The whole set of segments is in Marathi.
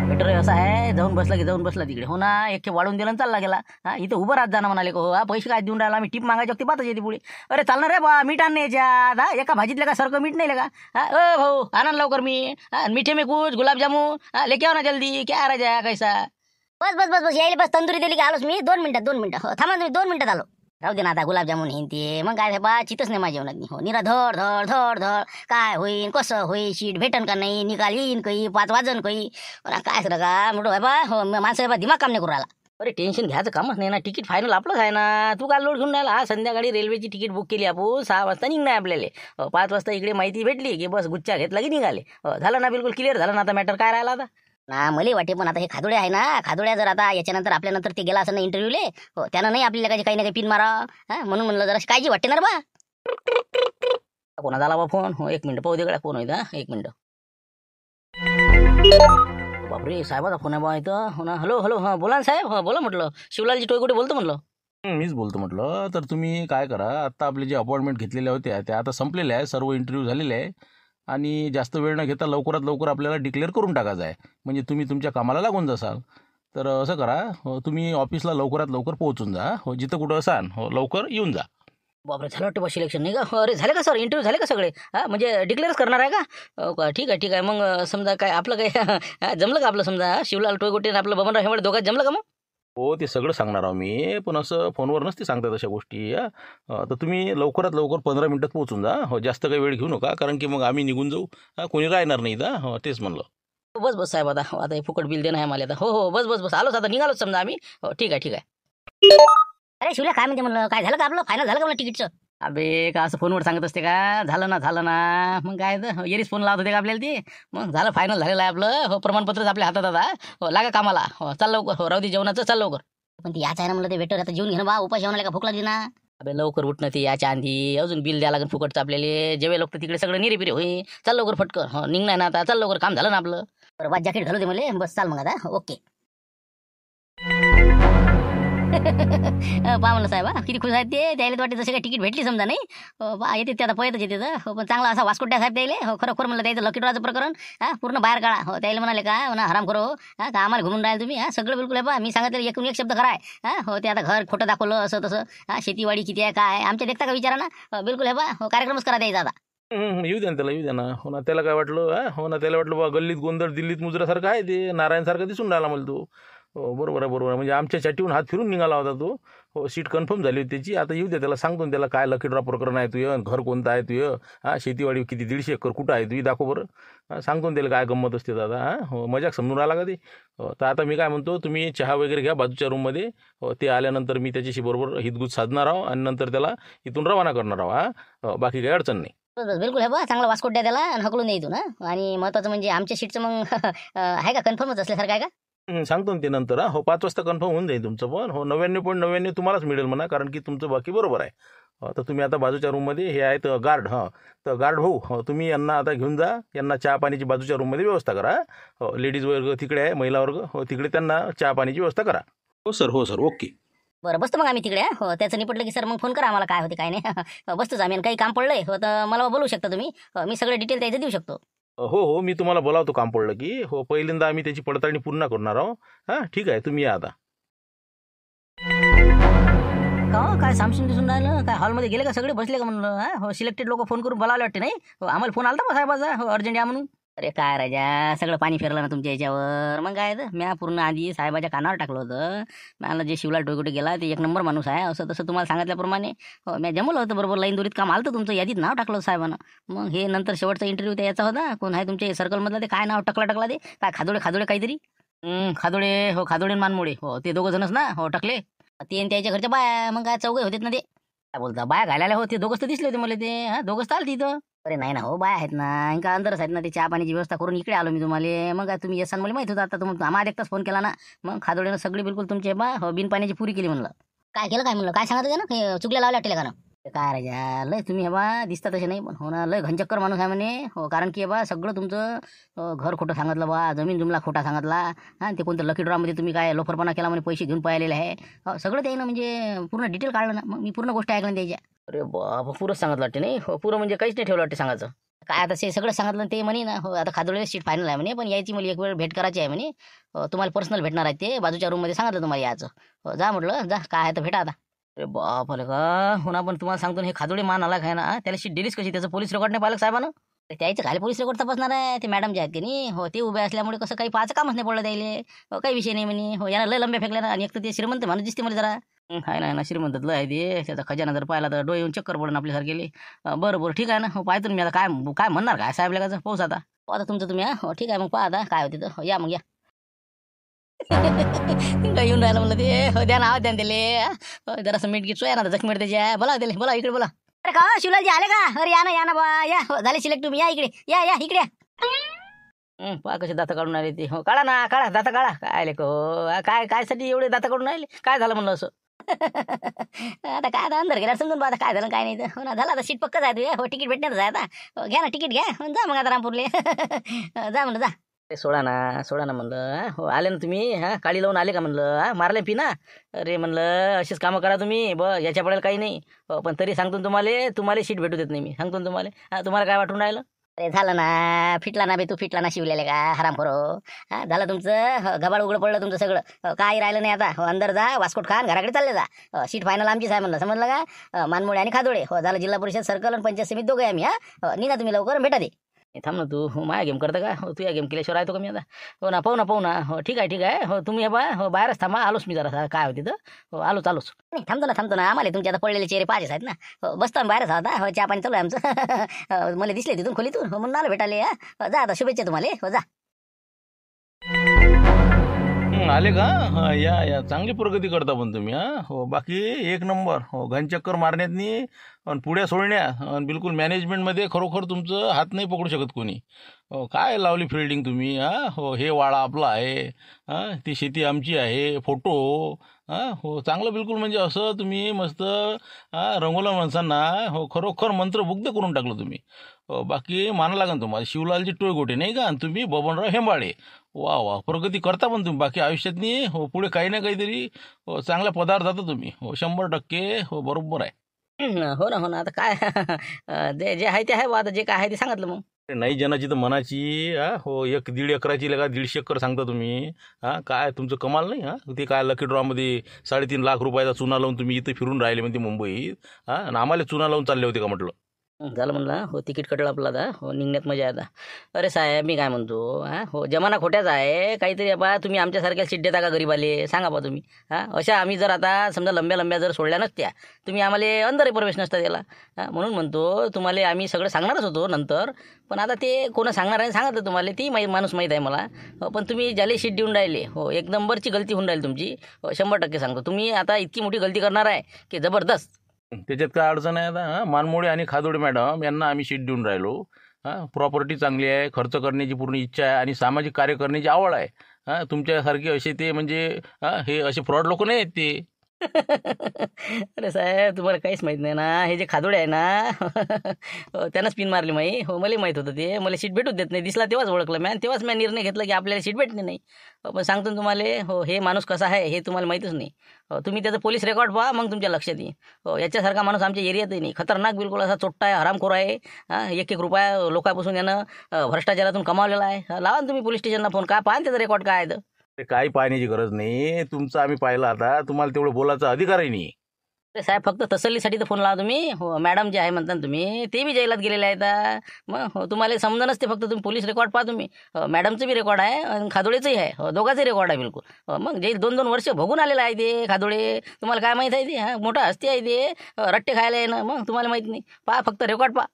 मीटर असा आहे, जाऊन बसला तिकडे. हो ना, एक वाढून दिलं आणि चालला गेला. हा, इथं उभं राहत जाणं म्हणाले. हो, हा पैसे काय देऊन राहिला, मी टिप मागायची होती, बातच येते पुढे. अरे चालणार रे बा, मीठ आणणे याच्यात. हा, एका भाजीतलं का सारखं मीठ नाही का? हा, ओ भाऊ आणा ना लवकर मी. हा, मीठे में कुछ गुलाबजामुन. हा, लेके आओ ना जल्दी. क्या राजा कैसा? बस बस बस बस यायला बस तंदुरी दिली की आलोच मी. 2 मिनिटं हो, थांबा तुम्ही 2 मिनिटात आलो. राहू दे ना आता गुलाबजामुन हे ते मग काय बा चितच नाही माझ्या जेवणात. हो निरा धड धड धड धड काय होईन कसं होईल शीट भेटन का नाही निकाल येईन काही 5 वाजन काही काय सर का मोठं बा हो माणसं बा दिमाग काम नाही करू राहिला. अरे टेन्शन घ्यायचं कामच नाही ना, तिकीट फायनल आपलंच आहे ना. तू काय लोड घेऊन राहिला? हा, संध्याकाळी रेल्वेची तिकीट बुक केली आपण, 6 वाजता निघणार आपल्याला. 5 वाजता इकडे माहिती भेटली की बस गुच्चा घेतला की निघाले. झालं ना, बिलकुल क्लिअर झालं ना. आता मॅटर काय राहिला आता ना मला वाटे. पण आता हे खादोडे आहे ना, खादोड्या जर आता याच्यानंतर आपल्यानंतर ते गेला असं ना इंटरव्ह्यूले हो त्यानं नाही आपल्याला काही ना काही पिन मारा. म्हणून म्हणलं जरा काळजी वाटते ना रे बा. कोणा झाला बा फोन? हो, 1 मिनिट पाहू दे. फोन होईल. 1 मिनिट. बापरे, साहेबाचा फोन आहे बा इथं. हो ना, हॅलो हॅलो. हां बोला ना साहेब. हां बोला म्हटलं, शिवलालजी टोयगुडे बोलतो म्हटलं. मीच बोलतो म्हटलं. तर तुम्ही काय करा, आत्ता आपले जे अपॉइंटमेंट घेतलेल्या होत्या त्या आता संपलेल्या आहे, सर्व इंटरव्ह्यू झालेले आहे आणि जास्त वेळ न घेता लवकरात लवकर आपल्याला डिक्लेअर करून टाकायचं आहे, म्हणजे तुम्ही तुमच्या कामाला लागून जासाल. तर असं करा, तुम्ही ऑफिसला लवकरात लवकर पोहोचून जा. हो, जिथं कुठं असाल हो लवकर येऊन जा. बापरे, झालं वाटतं बा सिलेक्शन नाही का? अरे झाले का सर, इंटरव्ह्यू झाले का सगळे? हां म्हणजे डिक्लेअरच करणार आहे का? हो का, ठीक आहे ठीक आहे. मग समजा काय आपलं काय जमलं का आपलं? समजा शिवलाल टोयगुडे आणि आपलं बबनराव हेवाडे दोघात जमलं का मग? हो, ते सगळं सांगणार आहो मी, पण असं फोनवर नसते सांगतात अशा गोष्टी. तर तुम्ही लवकरात लवकर 15 मिनिटात पोहोचून जा. हो, जास्त काही वेळ घेऊ नका, कारण की मग आम्ही निघून जाऊ. कोणी राहणार नाही इथं. हो, तेच म्हणलं. हो, बस बस साहेब, आता हे फुकट बिल देणं आहे मला आता. हो हो, बस बस बस आलोच, आता निघालोच समजा आम्ही. हो ठीक आहे ठीक आहे. अरे शिवल्या काय म्हणते म्हणलं, काय झालं का आपलं फायनल झालं का म्हणलं तिकीटचं? अबे का असं फोनवर सांगत असते का? झालं ना झालं ना, मग काय तर येरीच फोन लावत होते का आपल्याला ते? मग झालं, फायनल झालेलं आहे आपलं. हो, प्रमाणपत्रच आपल्या हातात आता. हो, लागा कामाला. हो, चाल लवकर. हो, राहू दे जेवणाचं, चाल लवकर. पण ती याच आहे ना म्हणलं ते वेटर आता जेवून घेणं बा, उपास जेवणाला का भूक लागली ना. अबे लवकर उठणं ते याच्या आधी, अजून बिल द्यायला लागेल फुकटचं आपल्याला. जेवे लोक तिकडे सगळं निरेपिरे होई. चाल लवकर फटकन. हो, निघणार ना आता, चाल लवकर, काम झालं ना आपलं. बरं जॅकेट घालू दे मला, बस चाल मग आता. ओके. पहा म्हणलं साहेब किती खुश आहेत ते. त्याला वाटते जसे काही तिकीट भेटली समजा नाही. बा येते ते आता पळतच येते. हो, पण चांगला असा वास्कोट्या साहेब त्याले. हो, खरोखर म्हणलं त्याचं लकी ड्रॉचं प्रकरण पूर्ण बाहेर काढा. हो, त्याला म्हणाले का म्हणा हराम करो. का आम्हाला घुमून राहिले तुम्ही? सगळं बिलकुल आहे बा. मी सांगितलं एकूण एक शब्द खरा आहे. हो, ते आता घर खोटं दाखवलं असं तसं. शेतीवाडी किती आहे काय आहे आमच्या देखता का विचारा ना. बिलकुल आहे बा. हो, कार्यक्रमच करा द्यायचा आता. येऊ द्या ना त्याला, येऊ द्या ना. हो ना, त्याला काय वाटलं? हो ना, त्याला वाटलं बा गल्लीत गोंधळ दिल्लीत मुजऱ्यासारखं आहे, ते नारायणसारखं दिसून राहिला मला तो. हो, बरोबर आहे बरोबर आहे. म्हणजे आमच्या चाटीहून हात फिरून निघाला होता तो. हो, सीट कन्फर्म झाली होती त्याची. आता येऊ द्या त्याला, सांगतो ना त्याला काय लकी ड्रॉ प्रकरण आहे तुझं, घर कोणतं आहे तुझं, शेतीवाडी किती 150 एकर कुठं आहे तुझी दाखव बरं. सांगतो ना त्याला काय गंमत असते दादा. हो, मजाक समजून राहिला का ते? तर आता मी काय म्हणतो, तुम्ही चहा वगैरे घ्या बाजूच्या रूममध्ये. हो, ते आल्यानंतर मी त्याच्याशी बरोबर हितगुज साधणार आहो आणि नंतर त्याला इथून रवाना करणार आहो. बाकी काही अडचण नाही. बस बिलकुल आहे बा. चांगला वास्कोट द्या त्याला आणि हकलून द्या इथून. आणि महत्वाचं म्हणजे आमच्या सीटचं मग आहे का कन्फर्मच असल्यासारखं आहे का? सांगतो ना ते नंतर. हो, 5 वाजता कन्फर्म होऊन जाईल तुमचं पण. हो, 99.99 तुम्हालाच मिळेल म्हणा, कारण की तुमचं बाकी बरोबर आहे. तर तुम्ही आता बाजूच्या रूममध्ये हे आहेत गार्ड. तर गार्ड भाऊ, तुम्ही यांना आता घेऊन जा. यांना चहा पाण्याची बाजूच्या रूममध्ये व्यवस्था करा. हो, लेडीज वर्ग तिकडे आहे, महिला वर्ग हो तिकडे, त्यांना चहा पाण्याची व्यवस्था करा. हो सर, हो सर, ओके. बरं बसतो मग आम्ही तिकडे. हो, त्याचं निपटलं की सर मग फोन करा आम्हाला काय होते काय नाही. बसतोच आम्ही. आणि काही काम पडलंय हो तर मला बोलू शकता तुम्ही. मी सगळे डिटेल त्याचं देऊ शकतो. हो हो, मी तुम्हाला बोलावतो काम पडलं की. हो, पहिल्यांदा आम्ही त्याची पडताळणी पूर्ण करणार आहोत. ठीक आहे, तुम्ही या आता. का काय सामसून दिसून राहिलं? काय हॉलमध्ये गेले का सगळे बसले का म्हणलं? हो, सिलेक्टेड लोक फोन करून बोलावले वाटते नाही? हो, आम्हाला फोन आला बा साहेबाचा. हो, अर्जंट या म्हणून. अरे काय राजा, सगळं पाणी फिरलं ना तुमच्या याच्यावर. मग काय तर मी पूर्ण आधी साहेबाच्या कानावर टाकलं होतं. मला जे शिवलाल टोयगुडे गेला ते 1 नंबर माणूस आहे असं तसं तुम्हाला सांगितल्याप्रमाणे. हो, मी जमवलं होतं बरोबर, लाईन दोरीत काम आलं तुमचं, यादीत नाव टाकलं होतं साहेबानं. मग हे नंतर शेवटचा इंटरव्ह्यू त्या याचा होता. कोण आहे तुमच्या सर्कलमधला ते काय नाव टकला ते काय खादोडे खादोडे काहीतरी. खादोडे. हो, खादोडे मानमोडे. हो, ते 2 जणच ना. हो, टकले ते आणि त्याच्या घरच्या बाया. मग काय चौघे होते ना ते. काय बोलता, बाया घालायला होते 2च तर दिसले होते मला ते. 2च तर आले तिथं. अरे नाही ना हो, बाया आहेत ना, ఇంకా अंदरच आहेत ना. ते चहा पाण्याची व्यवस्था करून इकडे आलो मी तुम्हाला. मग तुम्ही येसान मला माहित होतं. आता तुम्ही आम्हाला एकटाच फोन केला ना. मग खादोडीनं सगळी बिलकुल तुमचे बा हो बिन पाण्याची पुरी केली म्हणलं. काय केलं काय म्हणलं, काय सांगत होते ना, हे चुकल्या लावल्या वाटले का ना? काय राजा लय तुम्ही हे बा दिसता तसे नाही, पण हो ना लय घनचक्कर माणूस आहे म्हणे. हो, कारण की बा सगळं तुमचं घर खोटं सांगितलं बा, जमीन जुमला खोटा सांगितला. ते कोणतं लकी ड्रॉमध्ये तुम्ही काय लोफरपणा केला म्हणे, पैसे घेऊन पाहिलेले आहे. सगळं ते ना म्हणजे पूर्ण डिटेल काढलं ना. मग मी पूर्ण गोष्ट ऐकलं त्याच्या. अरे बाप, पुरंच सांगितलं वाटते नाही? हो, पुरं म्हणजे काहीच नाही ठेवलं वाटते सांगायचं. काय आता ते सगळं सांगितलं ते म्हणे ना, हो आता खादोळे सीट फायनल आहे म्हणे, पण यायची मला एक वेळ भेट करायची आहे म्हणे. तुम्हाला पर्सनल भेटणार आहे ते बाजूच्या रूममध्ये सांगितलं तुम्हाला यायचं. जा म्हटलं जा, काय आहे तर भेटा आता. अरे बाप रे का, हो ना, पण तुम्हाला सांगतो ना, हे खादोडे मान आला काय ना, त्याला शीट दिलीच कशी? त्याचं पोलीस रेकॉर्ड नाही पाहिलं का साहेबानं? त्याचं खाली पोलीस रेकॉर्ड तपासणार आहे ते मॅडम जे आहेत की नाही, हो ते उभे असल्यामुळे कसं काही पाहायचं कामच नाही पडलं त्याले. काही विषय नाही म्हणे, हो यानं लय लंबे फेकले ना, आणि एक तर ते श्रीमंत माणूस दिसते मला जरा. आहे ना, आहे ना, श्रीमंतातलं आहे ते. त्याचा खजाना जर पाहिला तर डोळे येऊन चक्कर पडून आपल्यासारखेले. बरं बरं, ठीक आहे ना, हो पाहतो ना मी आता. काय काय म्हणणार काय साहेब लगाचं, पाहूच आता. हो आता तुमचं तुम्ही हो ठीक आहे मग पहा आता काय होते तर. हो, या मग या. काय येऊन राहिलं म्हणलं ते. हो द्या ना, आवाज द्या ना त्याले. हो, जरासं मीठ गीट सोया ना जखमी त्याच्या. बोला त्याला, बोला इकडे बोला. अरे का शिवलालजी आले का? अरे या ना बा या. हो, झाले सिलेक्ट तुम्ही, या इकडे या इकडे या. पहा कसे दाता काढून आले ते. हो काढा ना, काढा दाता काढा. काय आले का हो? काय काय साठी एवढे दाता काढून राहिले? काय झालं म्हणलं असं? आता काय आता अंदर गेला समजून आता काय झालं काय नाही तर. हो ना, झालं आता सीट पक्कच आहे तुझ्या. हो तिकीट भेटणार आहे आता. हो, घ्या ना तिकीट घ्या. हो, जा मग आता रामपूरले. जा म्हणलं जा. ते सोडा ना म्हणलं. हो आले ना तुम्ही, हा काळी लावून आले का म्हणलं? हा मारले पिना. अरे म्हणलं असेच कामं करा तुम्ही, याच्या पडेल काही नाही. हो, पण तरी सांगतो ना तुम्हाला सीट भेटू देत नाही मी, सांगतो ना तुम्हाला. हा तुम्हाला काय वाटून राहिलं? अरे झालं ना, फिटला ना बे तू, फिटला ना शिवलेले का हराम करो. हा झालं तुमचं. हो, गबाळ उघडं पडलं तुमचं सगळं. हो, काही राहिलं नाही आता. हो अंदर जा, वास्कोट खान घराकडे चालले जा. हो, सीट फायनल आमचीच आहे म्हणलं, समजलं का? मानमोळे आणि खादोळे. हो झालं, जिल्हा परिषद सर्कल आणि पंचायत समिती दोघे आम्ही. हा हो, निघा तुम्ही लवकर भेटा दे. थांब ना तू. हो माया गेम करता का? हो तू या गेम केल्याशिवाय राहतो का मी आता? हो ना, पाहू ना. हो ठीक आहे. हो तुम्ही हे बा, हो बाहेरच थांबा, आलोच मी जरा. काय होती तर. हो आलोच. नाही थांबतो ना आम्हाला तुमचे आता पडलेले चेहरे पाहिजेच आहेत ना. हो बसतो आम्ही बाहेरच आता. हो चहा पाणी चालू आहे आमचं. मला दिसले तिथून खोलीतून. हो म्हणून आलो भेटाले. हो, जा आता, शुभेच्छा तुम्हाला. हो जा. आले का? हा या चांगली प्रगती करता पण तुम्ही. हा हो बाकी एक नंबर. हो घनचक्कर मारण्यातनी आणि पुढ्या सोडण्या आणि बिलकुल मॅनेजमेंटमध्ये खरोखर तुमचं हात नाही पकडू शकत कोणी. हो काय लावली फिल्डिंग तुम्ही. हा हो हे वाडा आपला आहे, हां ती शेती आमची आहे, फोटो. हां हो चांगलं बिलकुल म्हणजे असं तुम्ही मस्त रंगवलं माणसांना. हो खरोखर मंत्रमुग्ध करून टाकलं तुम्ही. हो बाकी माना लागेल तुम्हाला शिवलालजी टोयगोटे नाही का, आणि तुम्ही बबनराव हेंबाळे. वा प्रगती करता पण तुम्ही बाकी आयुष्यातनी. हो पुढे काही ना काहीतरी हो चांगल्या पदावर जाता तुम्ही. हो 100% हो बरोबर आहे. हो ना आता काय. जे आहे ते आहे बा, आता जे काय आहे ते सांगितलं मग. नाही जनाची तर मनाची. हो 1-1.5 एकराची लगा 150 एकर सांगता तुम्ही. काय तुमचं कमाल नाही. ते काय लकी ड्रॉमध्ये 3.5 लाख रुपयाचा चुना लावून तुम्ही इथं फिरून राहिले म्हणते मुंबईत. आणि आम्हाला चुना लावून चालले होते का म्हटलं. झालं म्हणलं. हो तिकीट कटलं आपलं आता. हो निघण्यात मजा आहे आता. अरे साहेब मी काय म्हणतो, हो जमाना खोट्याचा आहे. काहीतरी बा तुम्ही आमच्यासारख्या सीट देता का गरीबाले? सांगा बा तुम्ही. अशा आम्ही जर आता समजा लंब्या जर सोडल्या नसत्या, तुम्ही आम्हाला अंदरही प्रवेश नसता दिला. म्हणून म्हणतो तुम्हाला आम्ही सगळं सांगणारच होतो नंतर. पण आता ते कोण सांगणार आहे सांगितलं तुम्हाला, ती माणूस माहीत आहे मला. पण तुम्ही ज्याला सीट देऊन राहिले, हो 1 नंबरची गलती होऊन राहील तुमची. 100% सांगतो. तुम्ही आता इतकी मोठी गलती करणार आहे की जबरदस्त. त्याच्यात काय अडचण आहे आता. मानमोळे आणि खादोडे मॅडम यांना आम्ही शीट देऊन राहिलो. प्रॉपर्टी चांगली आहे, खर्च करण्याची पूर्ण इच्छा आहे आणि सामाजिक कार्य करण्याची आवड आहे. तुमच्यासारखे असे ते म्हणजे हे असे फ्रॉड लोक नाही आहेत ते. अरे साहेब तुम्हाला काहीच माहीत नाही ना. हे जे खादोडे आहे ना, त्यानंच पिन मारली माही. हो मला माहीत होतं ते. मला सीट भेटूच देत नाही. दिसला तेव्हाच ओळखलं मॅन. तेव्हाच मी निर्णय घेतला की आपल्याला सीट भेटणे नाही. पण सांगतो ना तुम्हाला, हो हे माणूस कसा आहे हे तुम्हाला माहीतच नाही. तुम्ही त्याचं पोलीस रेकॉर्ड पहा, मग तुमच्या लक्षात येईल. हो याच्यासारखा माणूस आमच्या एरियातही नाही. खतरनाक बिलकुल असा चोट्टा आहे, हरामखोर आहे. 1-1 रुपया लोकांपासून यानं भ्रष्टाचारातून कमावलेला आहे. लावा ना तुम्ही पोलीस स्टेशनला फोन. काय पहा त्याचं रेकॉर्ड काय आहे तर. ते काही पाहण्याची गरज नाही. तुमचं आम्ही पाहिलं आता. तुम्हाला तेवढं बोलायचा अधिकारही नाही. अरे साहेब फक्त तसल्लीसाठी तर फोन लावा तुम्ही. हो मॅडम जे आहे म्हणता ना तुम्ही, ते बी जेलात गेलेले आहेत. मग हो तुम्हाला समजा नसते. फक्त तुम्ही पोलीस रेकॉर्ड पहा तुम्ही. मॅडमचं बी रेकॉर्ड आहे आणि खादोळेचंही आहे. हो दोघांचंही रेकॉर्ड आहे बिलकुल. मग जे 2-2 वर्ष भोगून आलेलं आहे ते खादोळे. तुम्हाला काय माहीत आहे ते. मोठा हस्ती आहे ते. रट्टे खायला आहे ना, मग तुम्हाला माहीत नाही. पहा फक्त रेकॉर्ड पहा.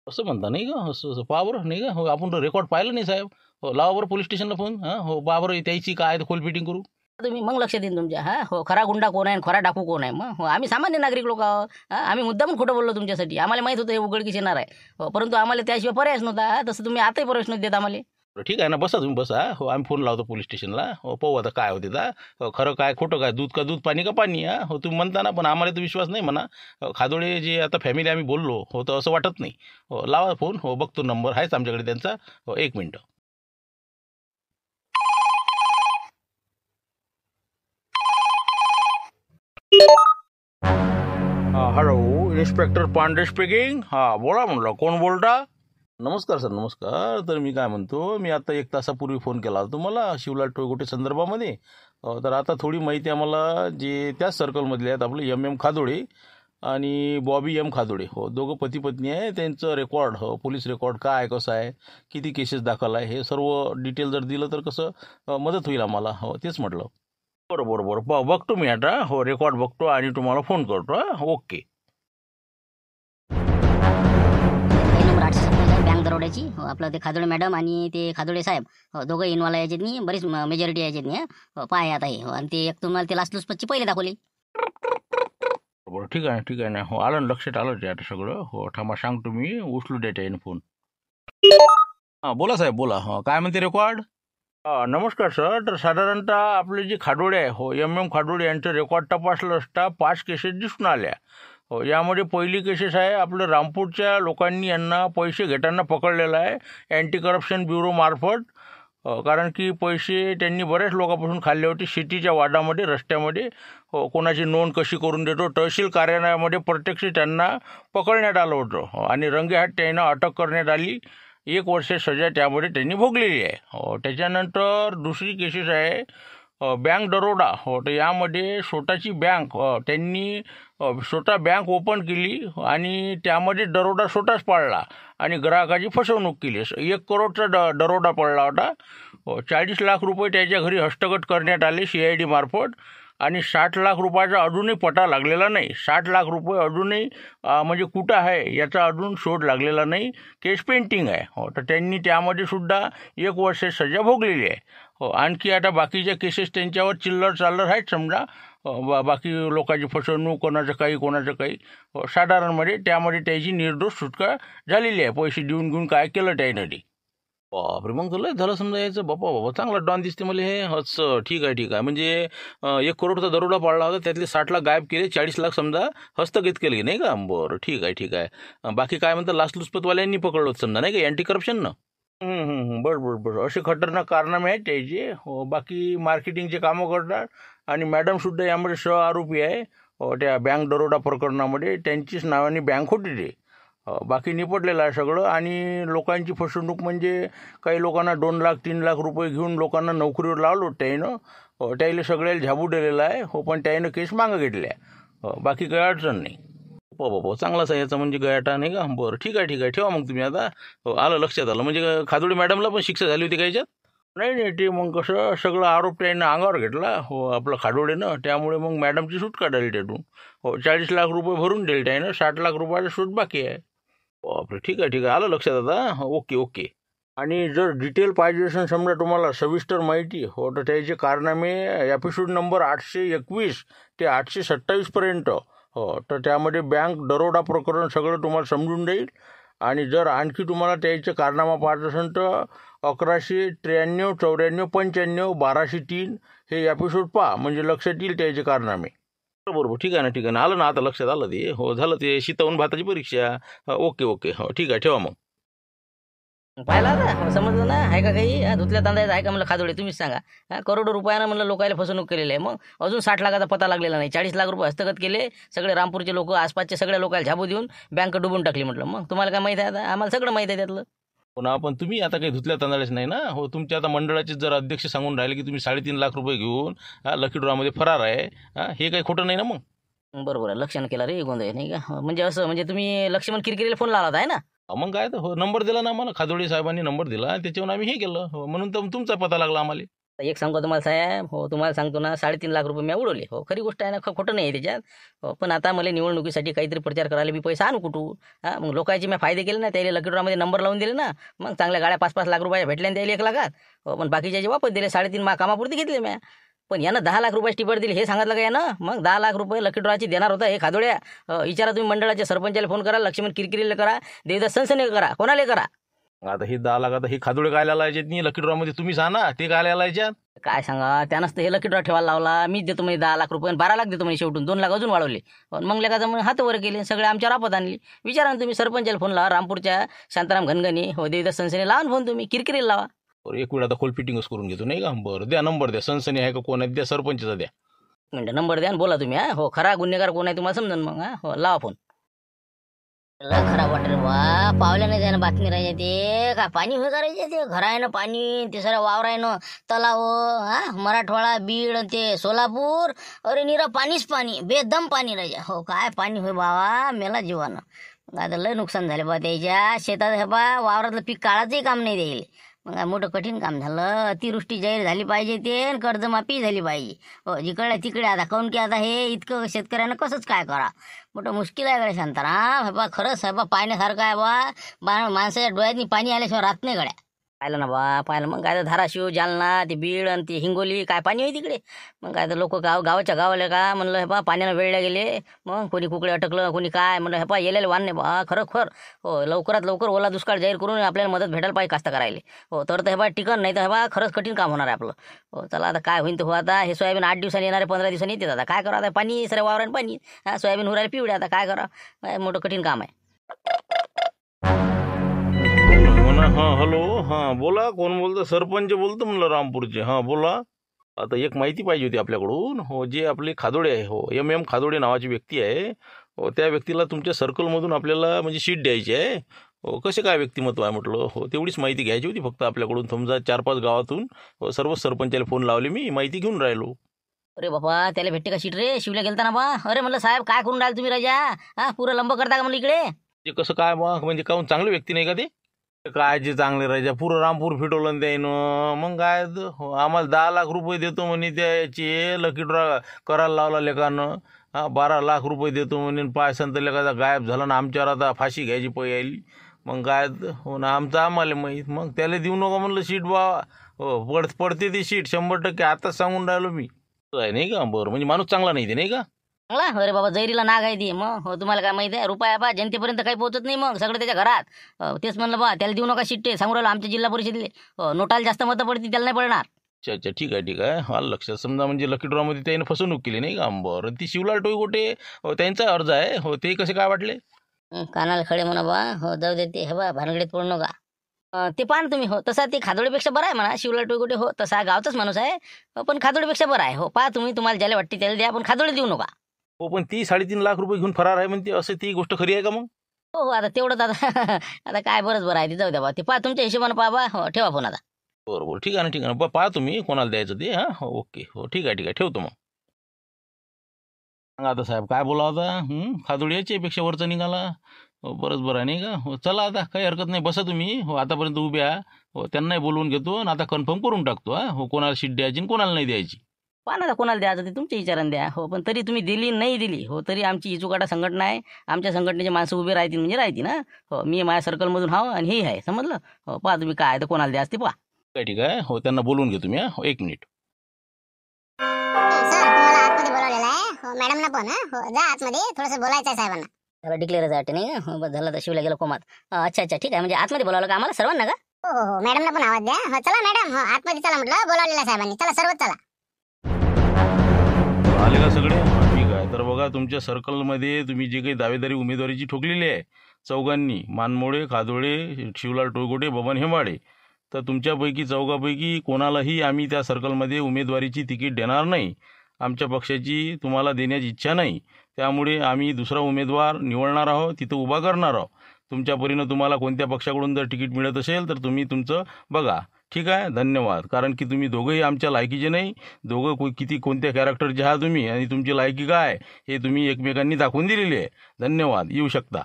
असं म्हणता नाही का? असं पहा बरं नाही का? हो आपण रेकॉर्ड पाहिलं नाही साहेब. हो लावा बरं पोलीस स्टेशनला फोन. हो पहा बरं त्याची काय खोल फिटिंग करू तुम्ही मग लक्ष देईन तुमच्या. हो खरा गुंडा कोण आहे आणि खरा डाकू कोण आहे. मग हो आम्ही सामान्य नागरिक लोक आहोत. आम्ही मुद्दाम खोटं बोललो तुमच्यासाठी. आम्हाला माहीत होतं हे उघडकीस येणार आहे. हो परंतु आम्हाला त्याशिवाय पर्यायच नव्हता. तसं तुम्ही आताही प्रवेश नव्हते देत आम्हाला. बरं ठीक आहे ना, बसा तुम्ही बसा. हो आम्ही फोन लावतो पोलीस स्टेशनला. हो पाहू आता काय होते दा. खरं काय खोटं काय, दूध का दूध पाणी का पाणी. हो तुम्ही म्हणता ना, पण आम्हाला तर विश्वास नाही म्हणा. खादोळे जे आता फॅमिली आम्ही बोललो हो तर असं वाटत नाही. हो लावा फोन. हो बघतो नंबर आहेच आमच्याकडे त्यांचा. हो 1 मिनटं. हॅलो, इन्स्पेक्टर पांढरे स्पीकिंग. हां, बोला म्हणलं, कोण बोलता? नमस्कार सर, नमस्कार. तर मी काय म्हणतो, मी आता 1 तासापूर्वी फोन केला होता तुम्हाला शिवलाल टोयगोटे संदर्भामध्ये. तर आता थोडी माहिती आम्हाला, जे त्याच सर्कलमधले आहेत आपले MM खादोडे आणि बॉबी M खादोडे, हो दोघं पती पत्नी आहे. त्यांचं रेकॉर्ड, हो पोलीस रेकॉर्ड काय आहे, कसं आहे, किती केसेस दाखल आहे, हे सर्व डिटेल जर दिलं तर कसं मदत होईल आम्हाला. हो तेच म्हटलं. बरं बरं बरं, बघतो मी आता. हो रेकॉर्ड बघतो आणि तुम्हाला फोन करतो. हां, ओके. काही नंबर 857 आहे बँक दरोड्याची. हो आपलं ते खादोडे मॅडम आणि ते खादोडे साहेब, हो दोघं इन्व्हॉल्व याच्यात नाही, बरीच मेजॉरिटी याच्यात नाही. हो पाय आता हे. हो, आणि ते एक तुम्हाला ते लास्ट लुचपतची पहिले दाखवली. बरं ठीक आहे, ठीक आहे ना. हो आलं ना, लक्षात आलं ते आता सगळं. हो थांबा, सांगतो मी, उचलू द्या त्याने फोन. हां बोला साहेब, बोला. हां काय म्हणते रेकॉर्ड? नमस्कार सर. तर साधारणतः आपले जे खाडोळे आहे, हो MM खाडोळे यांचं रेकॉर्ड तपासलं असता 5 केसेस दिसून आल्या. हो यामध्ये पहिली केसेस आहे, आपलं रामपूरच्या लोकांनी यांना पैसे घेताना पकडलेलं आहे अँटी करप्शन ब्युरो मार्फत. कारण की पैसे त्यांनी बऱ्याच लोकांपासून खाल्ले होते शेतीच्या वादामध्ये, रस्त्यामध्ये. हो कोणाची नोंद कशी करून देतो, तहसील कार्यालयामध्ये प्रत्यक्ष त्यांना पकडण्यात आलं होतं. आणि रंगेहात त्यांना अटक करण्यात आली. 1 वर्ष सजा त्यामध्ये त्यांनी भोगलेली आहे. हो त्याच्यानंतर दुसरी केसेस आहे बँक दरोडा. हो तर यामध्ये स्वतःची बँक, त्यांनी स्वतः बँक ओपन केली आणि त्यामध्ये दरोडा स्वतःच पाडला आणि ग्राहकाची फसवणूक केली. 1 करोडचा दरोडा पडला होता. 40 लाख रुपये त्याच्या घरी हस्तगत करण्यात आले CID मार्फत. आणि 60 लाख रुपयाचा अजूनही पता लागलेला नाही. 60 लाख रुपये अजूनही म्हणजे कुठं आहे याचा अजून शोध लागलेला नाही. केस पेंटिंग आहे. हो तर त्यांनी त्यामध्ये सुद्धा 1 वर्ष सजा भोगलेली आहे. हो आणखी आता बाकीच्या केसेस त्यांच्यावर चिल्लर चालर आहेत समजा. बाकी लोकांची फसवणूक, कोणाचं काही. साधारणमध्ये त्यामध्ये त्याची निर्दोष सुटका झालेली आहे. पैसे देऊन घेऊन काय केलं त्यानं ते. बापरे, मग तुला झालं समजा यायचं. बापा चांगला डॉन दिसते मला हे. असं ठीक आहे. म्हणजे 1 करोडचा दरोडा पाडला होता, त्यातले 60 लाख गायब केले, 40 लाख समजा हस्तगत केले नाही का? बरं ठीक आहे. बाकी काय म्हणतात, लाचलुचपतवाल्यांनी पकडलं होतं समजा नाही का, अँटी करप्शननं. बरं असे खतरनाक कारनामे आहेत त्याचे. हो बाकी मार्केटिंगचे कामं करतात. आणि मॅडमसुद्धा यामध्ये आरोपी आहे. त्या बँक दरोडा प्रकरणामध्ये त्यांचीच नावाने बँक होती ते. बाकी निपटलेलं आहे सगळं. आणि लोकांची फसवणूक म्हणजे काही लोकांना 2 लाख 3 लाख रुपये घेऊन लोकांना नोकरीवर लावलो त्यानं. त्याला सगळ्याला झाबू दिलेला आहे. हो पण त्यानं केस मागं घेतल्या. बाकी काही अडचण नाही. बाबा चांगलाच आहे याचा म्हणजे गयाटा नाही का? बरं ठीक आहे. ठेवा मग तुम्ही आता. आलं लक्षात आलं. म्हणजे खादोडे मॅडमला पण शिक्षा झाली होती का याच्यात? नाही ते मग कसं सगळं आरोप त्यानं अंगावर घेतला. हो आपलं खाडोळेनं. त्यामुळे मग मॅडमची सुटका झाली त्यातून. हो 40 लाख रुपये भरून दिले त्यानं. 60 लाख रुपयाचा सूट बाकी आहे. बापरे ठीक आहे. आलं लक्षात आता. ओके. आणि जर डिटेल पाहिजे असेल समजा तुम्हाला सविस्तर माहिती, हो तर त्याचे कारनामे एपिसोड नंबर 821 ते 827 पर्यंत. हो तर त्यामध्ये बँक दरोडा प्रकरण सगळं तुम्हाला समजून जाईल. आणि जर आणखी तुम्हाला त्याचे कारनामा पाहत असेल तर 1193, 94, 95, 1203 हे एपिसोड पहा, म्हणजे लक्षात येईल त्याचे कारनामे. बरोबर ठीक आहे ना. आलं ना आता लक्षात आलं ते. हो झालं ते शितवून भाताची परीक्षा. ओके. हो ठीक आहे, ठेवा मग. पाहिलं आता, समजलं ना? आहे का काही? धुतल्या तांदळाचं आहे का म्हणलं खादोडे? तुम्हीच सांगा. करोडो रुपयानं म्हणलं लोकांना फसवणूक केलेली आहे. मग अजून 60 लाखाचा पता लागलेला नाही. 40 लाख रुपये हस्तगत केले. सगळे रामपूरचे लोक, आसपासचे सगळ्या लोकांना झाबू देऊन बँक डुबून टाकली म्हटलं. मग तुम्हाला काय माहिती आहे आता? आम्हाला सगळं माहिती आहे त्यातलं. पुन्हा पण तुम्ही आता काही धुतल्या तांदळाच नाही ना. हो तुमच्या आता मंडळाचे जर अध्यक्ष सांगून राहिले की तुम्ही 3.5 लाख रुपये घेऊन लकी ड्रॉमध्ये फरार आहे. हे काही खोटं नाही ना मग? बरोबर आहे, लक्षानं केला रे गोंधळ नाही का? म्हणजे असं म्हणजे तुम्ही लक्ष्मण किरकिरीला फोन लावला आहे ना? मग काय तर. हो नंबर दिला ना आम्हाला, खादोडे साहेबांनी नंबर दिला, त्याच्यावर आम्ही हे केलं. हो म्हणून तर तुमचा पता लागला आम्हाला. एक सांगतो तुम्हाला साहेब, हो तुम्हाला सांगतो ना, 3.5 लाख रुपये मी उडवले. हो खरी गोष्ट आहे ना, खोटं नाही आहे त्याच्यात. हो पण आता मला निवडणुकीसाठी काहीतरी प्रचार करायला मी पैसा आणू कुठू? मग लोकांचे मी फायदे केले ना, त्याला लकी ड्रॉमध्ये नंबर लावून दिले ना. मग चांगल्या गाड्या 5-5 लाख रुपये भेटल्या त्याला 1 लाखात. हो पण बाकीचे वापस दिले. 3.5 कामापुरती घेतले मी. पण यानं 10 लाख रुपये टिपट दिली हे सांगितलं का यानं? मग 10 लाख रुपये लकी ड्रॉची देणार होता हे खादोड्या. विचारा तुम्ही मंडळाच्या सरपंचाला फोन करा, लक्ष्मण किरकिरीला करा, देवदास सनसने करा, कोणाला करा. आता ही 10 लाख आता ही खादोडे काय लावायचे नाही लकी ड्रॉमध्ये, तुम्ही सांगा ते काय लावायच्यात? काय सांगा, त्यानंच तर हे लकी ड्रॉ ठेवायला लावला. मीच देतो म्हणे 10 लाख रुपये आणि 12 लाख देतो म्हणे. शेवटून 2 लाख अजून वाढवले. मग लेखाचं म्हणून हात वर केले, सगळे आमच्यावर आपत आणली. विचारा ना तुम्ही सरपंचाला फोन लावा, रामपूरच्या शांताराम घनघनी, हो देवदास सनसने लावा फोन तुम्ही, किरकिरीला लावा. एक वेळ आता खोल फिटिंगच करून घेतो नाही का? बरं द्या नंबर द्या. सनसनी आहे का कोण आहे? द्या, सरपंचचा द्या. मिनटं नंबर द्या आणि बोला तुम्ही. हा हो, खरा गुन्हेगार कोण आहे तुम्हाला समजून मग. हा हो, लावा फोन. लय खराब वाटत रे बा. पावल्याने जाणं बातमी राहायचे ते का पाणी होय करायचे ते. घर आहे ना पाणी, ते साऱ्या वावर आहे ना तलाव. हा मराठवाडा बीड आणि ते सोलापूर, अरे निरा पाणीच पाणी, बेदम पाणी राहायचे. हो काय पाणी होय बाबा, मेला जीवानं. मग आता लय नुकसान झाले बा त्याच्या शेतात. हे बा वावरातलं पीक काळाचंही काम नाही द्यायला. मग मोठं कठीण काम झालं. अतिवृष्टी जाहीर झाली पाहिजे ते आणि कर्जमाफी झाली पाहिजे. हो जिकडे तिकडे आता काऊन की आता हे इतकं शेतकऱ्यांना कसंच काय करा, मोठं मुश्किल आहे गड्या शांताराम. हे बा खरंच आहे बा, पाहण्यासारखं आहे बा. माणसाच्या डोळ्यातनी पाणी आल्याशिवाय राहत नाही गड्या. पाहिलं ना बा, पाहिलं मग काय तर धाराशिव जालना ते बीड आणि ते हिंगोली काय पाणी आहे तिकडे. मग काय तर लोक गावाच्या गावाला का म्हणलं हे पा पाण्यानं वेळल्या गेले. मग कोणी कुकडे अटकलं, कोणी काय म्हणलं हे पा येलेलं वान नाही बा खरोखर. हो लवकरात लवकर ओला दुष्काळ जाहीर करून आपल्याला मदत भेटायला पाहिजे कास्तकारायले. हो तर हे बा टिकन, नाही तर हे बा खरंच कठीण काम होणार आहे आपलं. हो चला आता काय होईल तर हो. आता हे सोयाबीन 8 दिवसांनी येणारे 15 दिवसांनी येते. आता काय करा, आता पाणी सर वावराने पाणी. हा सोयाबीन हुरायला पिवडे, आता काय करा, मोठं कठीण काम आहे. म्हणा हां हॅलो हां बोला, कोण बोलतं? सरपंच बोलतो म्हणलं रामपूरचे. हां बोला. आता एक माहिती पाहिजे होती आपल्याकडून. हो जे आपले खादोडे आहे, हो MM खादोडे नावाची व्यक्ती आहे. हो त्या व्यक्तीला तुमच्या सर्कलमधून आपल्याला म्हणजे शीट द्यायची आहे. हो कसे काय व्यक्तिमत्व आहे म्हटलं. हो तेवढीच माहिती घ्यायची होती फक्त आपल्याकडून. समजा 4-5 गावातून हो सर्वच सरपंचाला फोन लावले, मी माहिती घेऊन राहिलो. अरे बाबा त्याला भेटते का शीट रे? शिवल्या गेलता ना बा. अरे म्हणलं साहेब काय करून राहिले तुम्ही राजा? हा पुरं लंब करता का म्हणलं इकडे? ते कसं काय मग, म्हणजे काहून चांगली व्यक्ती नाही का ते? काय जे चांगले राहायच्या पुरं रामपूर फिटवलं ना त्यानं. मग काय हो, आम्हाला 10 लाख रुपये देतो म्हणे त्याचे लकी ड्रॉ करायला लावला लेकानं. हा 12 लाख रुपये देतो म्हणे, पायसन तर लेकाचा गायब झाला ना. आमच्यावर आता फाशी घ्यायची पै यायली. मग काय हो ना, आमचं आम्हाला माहीत. मग त्याला देऊ नका म्हणलं शीट बा. हो पडते ती शीट 100%, आताच सांगून राहिलो मी. आहे नाही का? बरं म्हणजे माणूस चांगला नाही ते नाही का? चांगला अरे बाबा, जैरीला नाग आहे ती. मग हो तुम्हाला काय माहिती आहे, रुपया बा जनतेपर्यंत काही पोहोचत नाही. मग सगळं त्याच्या घरात. तेच म्हणलं बा त्याला देऊ नका शिट्टे, सांगू राहिलो आमच्या जिल्हा परिषदेले. नोटाला जास्त मतं पडतील, त्याला नाही पडणार. अच्छा अच्छा ठीक आहे ठीक आहे. हा लक्षात. समजा म्हणजे लकी ड्रॉमध्ये त्याने फसवणूक केली नाही का? बरं ती शिवलाल टोईगोटे त्यांचा अर्ज आहे. हो ते कसे काय वाटले? कानाला खडे म्हणा बा. हो जाऊ दे ते. हे बा भानगडीत पडू नका. ते पाहा ना तुम्ही. हो तसा ते खादोडीपेक्षा बरं आहे म्हणा. शिवला टोयगोटे हो तसा गावचाच माणूस आहे. पण खादोडीपेक्षा बरं आहे. हो पहा तुम्ही, तुम्हाला ज्याला वाटते त्याला द्या, पण खादोडी देऊ नका. हो पण ती 3.5 लाख रुपये घेऊन फरार आहे म्हणते, असं ती गोष्ट खरी आहे का मग? हो हो आता तेवढंच आता आता काय बरं आहे ते, जाऊ द्या बा. ते पहा तुमच्या हिशोबानं पहा बा. हो ठेवा फोन आता. बरं बरं ठीक आहे ना ठीक आहे ना. पहा तुम्ही कोणाला द्यायचं ते. हां हो ओके हो ठीक आहे ठेवतो मग. सांगा आता साहेब काय बोला होता. खादोडी याच्यापेक्षा वरचा निघाला. हो बरंच बरं आहे नाही का? हो चला आता काही हरकत नाही, बसा तुम्ही. हो आतापर्यंत उभ्या. हो त्यांनाही बोलवून घेतो आणि आता कन्फर्म करून टाकतो. हां हो कोणाला शीट द्यायची आणि कोणाला नाही द्यायची. पहा ना आता कोणाला द्यायचं ते तुमच्या विचारानं द्या. हो पण तरी तुम्ही दिली नाही दिली हो तरी आमची इचुकाटा संघटना आहे. आमच्या संघटनेचे माणसं उभे राहतील म्हणजे राहतील ना. हो मी माझ्या सर्कलमधून हाव आणि हे आहे समजलं. हो पहा तुम्ही काय तर कोणाला द्यायचं ते पहा. ठीक आहे हो त्यांना बोलवून घेतो मी. हो 1 मिनिट. सर तुम्हाला आतमध्ये बोलावलेलं आहे. हो मॅडमला पण. हो जा आतमध्ये, थोडंसं बोलायचं आहे साहेबांना. त्याला डिक्लेअरच वाटते नाही का? हो बस झालं तर शिवला गेलो कोमात. अच्छा ठीक आहे. म्हणजे आतमध्ये बोलावलं का आम्हाला सर्वांना का? हो हो हो मॅडमला पण आवाज द्या. हो चला मॅडम. हो आतमध्ये चला म्हटलं, बोलावलेलं आहे साहेबांनी. चला सर्वच चला. आले का सगळे? हां ठीक आहे. तर बघा तुमच्या सर्कलमध्ये तुम्ही जे काही दावेदारी उमेदवारीची ठोकलेली आहे चौघांनी, मानमोडे, खादोडे, शिवलाल टोयगोटे, बबन हेमाडे, तर तुमच्यापैकी चौघापैकी कोणालाही आम्ही त्या सर्कलमध्ये उमेदवारीची तिकीट देणार नाही. आमच्या पक्षाची तुम्हाला देण्याची इच्छा नाही. त्यामुळे आम्ही दुसरा उमेदवार निवडणार आहोत, तिथं उभा करणार आहोत. तुमच्या परीनं तुम्हाला कोणत्या पक्षाकडून जर तिकीट मिळत असेल तर तुम्ही तुमचं बघा. ठीक आहे धन्यवाद. कारण की तुम्ही दोघंही आमच्या लायकीचे नाही. दोघं किती कोणत्या कॅरेक्टरचे आहात तुम्ही आणि तुमची लायकी काय हे तुम्ही एकमेकांनी दाखवून दिलेली आहे. धन्यवाद. येऊ शकता.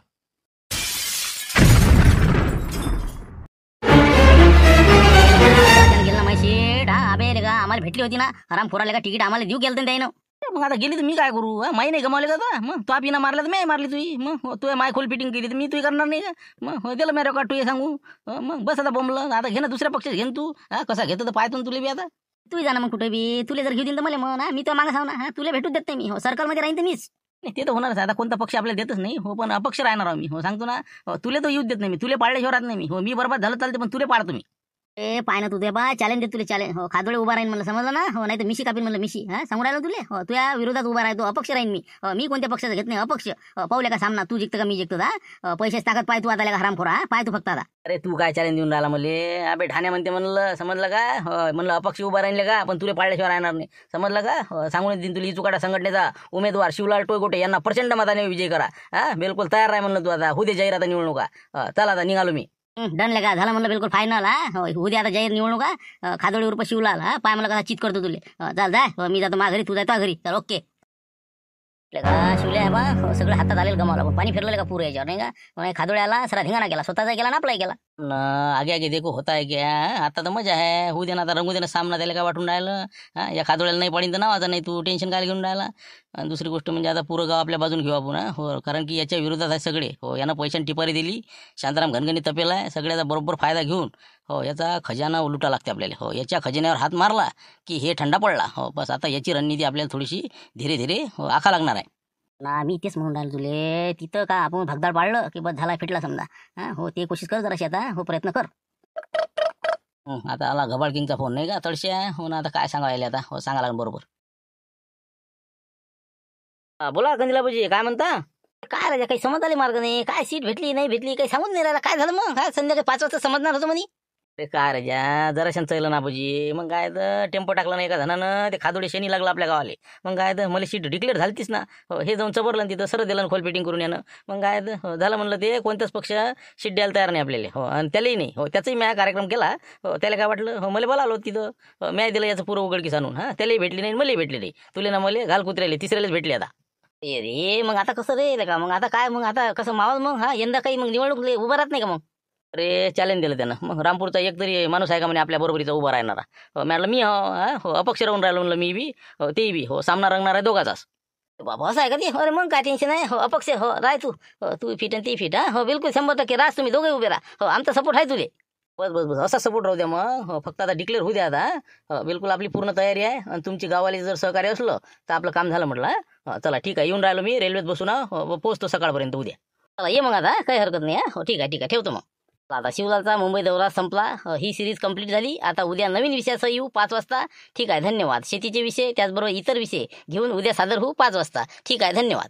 गेला माहिती शीट. हा अबे रे का आम्हाला भेटली होती ना आराम फोराले का तिकीट आम्हाला देऊ गेलं त्यानं. मग आता गेली तर मी काय करू? माही नाही गमावले का आता? मग तो पिना मारला तर मी मारली तुझी. मग तू माय खोल फिटिंग केली तर मी तुही करणार नाही का? मग हो दिलं मी रेकॉर्ड तू सांगू. मग बस आता बोंबलं. आता घे ना दुसऱ्या पक्षात घेन तू. हा कसा घेतो तर पाहतो तुला बी आता. तू जा ना मग कुठे बी. तुला जर घेऊ देईन तर मला म्हणा, मी तर मागं सांग ना. तुला भेटूच देत नाही मी. हो सर्कलमध्ये राहीन तर मीच. नाही ते तर होणारच. आता कोणता पक्ष आपल्याला देतच नाही. हो पण अपक्ष राहणार आहो मी. हो सांगतो ना. तुले तर येऊच देत नाही मी. तुले पाळल्याशिवाय राहत नाही मी. हो मी बरबाद झालं चालते पण तुले पाळतो मी. ए पाय ना तू दे बा चॅलेंज दे तुला चॅलेंज हो खादोळे उभा राहीन म्हणलं समजलं ना हो नाही तर मिशी कापीन म्हणलं मिशी हा सांगून राहिलो तुले हो तुझ्या विरोधात उभा राहतो अपक्ष राहीन मी मी कोणत्या पक्षाचा घेत नाही अपक्ष पाहुले का सामना तू जिंकतं का मी जिंकतो दा पैशाच ताकद पाय तू आता का हरामखोरा पाय तू फक्त आता अरे तू काय चॅलेंज देऊन राहिला मले अबे ठाण्या म्हणते म्हणलं समजलं का म्हणलं अपक्ष उभा राहिले का पण तुला पाळल्याशिवाय राहणार नाही समजलं का सांगून देईन तुला इचुकाटा संघटनेचा उमेदवार शिवलाल टोयगोटे यांना प्रचंड मताने विजय करा हा बिलकुल तयार आहे म्हणलं तू आता होऊ दे जाहीर आता निवडणुका चला आता निघालो मी डन का झालं म्हणलं बिलकुल फायनल हा उद्या आता जाहीर निवडणुका खादोळी उर्फ शिवलाल हा पाय मला कसा चित करतो तुले चाल जाय मी जातो मा घरी तू जातो घरी चल ओके शिवले आहे बा सगळं हातात आलेलं गमावला पाणी फिरलेलं का पुरं याच्यावर नाही का खादोळे आला सरा धिंगाणा केला स्वतःचा केला ना आपलाही केला आगे आगे देखो होता है क्या आता तर मजा आहे होऊ दे ना आता रंगू दे ना सामना त्याला काय वाटून राहिलं या खादोळ्याला नाही पडीन तर नावाचा नाही तू टेन्शन काय घेऊन राहिला आणि दुसरी गोष्ट म्हणजे आता पुरं गाव आपल्या बाजून घेऊ आपण हो कारण की याच्या विरोधात आहे सगळे हो यानं पैशांनी टिपारी दिली शांताराम घनघणी तपेला आहे सगळ्याचा बरोबर फायदा घेऊन हो याचा खजाना उलटा लागते आपल्याला हो याच्या खजिन्यावर हात मारला की हे थंडा पडला हो बस आता याची रणनीती आपल्याला थोडीशी धीरे धीरे आखा लागणार आहे ना मी तेच म्हणून राहिलो तुले तिथं का आपण भगदाड पाडलं की बस झाला फिटला समजा हा हो ते कोशिश कर जराशी आता हो प्रयत्न कर आता आला घबाळ किंगचा फोन नाही का तळश्या हो ना आता काय सांगायला आता हो सांगा लागेल बरोबर बोला कंदिला भाऊजी काय म्हणता काय राजा काही समज आले मार्ग नाही काय सीट भेटली नाही भेटली काही सांगून नाही राहिला काय झालं मग काय संध्याकाळी 5 वाजता समजणार होतं म्हणे अरे काय राजा जराशान चैलं ना भाऊजी मग काय तर टेम्पो टाकला नाही एका जणानं ते खादोडे शनी लागला आपल्या गावाले मग काय तर मला सीट डिक्लेअर झालीतीच ना हे जाऊन चबरलं तिथं सरळ दिलं खोल फिटिंग करून यानं मग काय तर झालं म्हणलं ते कोणत्याच पक्ष सीट द्यायला तयार नाही आपल्याला हो आणि त्यालाही नाही हो त्याचाही मी कार्यक्रम केला हो त्याला काय वाटलं हो मला बोलावलं तिथं मॅच दिलं याचं पुरं उघडकीस आणून हां त्यालाही भेटली नाही मलाही भेटली नाही तुला ना मला घाल कुत्र्याले तिसऱ्यालाच भेटली आता रे मग आता कसं रे का मग आता काय मग आता कसं मावळ मग हा यंदा काही मग निवडणूक उभं राहत नाही का मग अरे चॅलेंज दिलं त्यानं मग रामपूरचा एक तरी माणूस आहे का म्हणे आपल्या बरोबरीचा उभा राहणारा म्हटलं मी हो अपक्ष राहून राहिलो म्हणलं मी बी हो तेही बी हो सामना रंगणार आहे दोघाचाच बाबा असं आहे का ते अरे मग काय टेन्शन आहे हो अपक्ष हो राय तू तू फिट आणि ती फिट हा हो बिलकुल 100% राज तुम्ही दोघे उभे राहा हो आमचा सपोर्ट आहे तुले बस बस बस असा सपोर्ट राहू द्या मग हो फक्त आता डिक्लेअर होऊ द्या आता बिलकुल आपली पूर्ण तयारी आहे आणि तुमची गावाला जर सहकार्य असलं तर आपलं काम झालं म्हटलं चला ठीक आहे येऊन राहिलो मी रेल्वेत बसून पोहोचतो सकाळपर्यंत उद्या चला ये मग आता काही हरकत नाही हो ठीक आहे ठेवतो मग आता शिवलालचा मुंबई दौरा संपला ही सिरीज कंप्लीट झाली आता उद्या नवीन विषयासह येऊ 5 वाजता ठीक आहे धन्यवाद शेतीचे विषय त्याचबरोबर इतर विषय घेऊन उद्या सादर होऊ 5 वाजता ठीक आहे धन्यवाद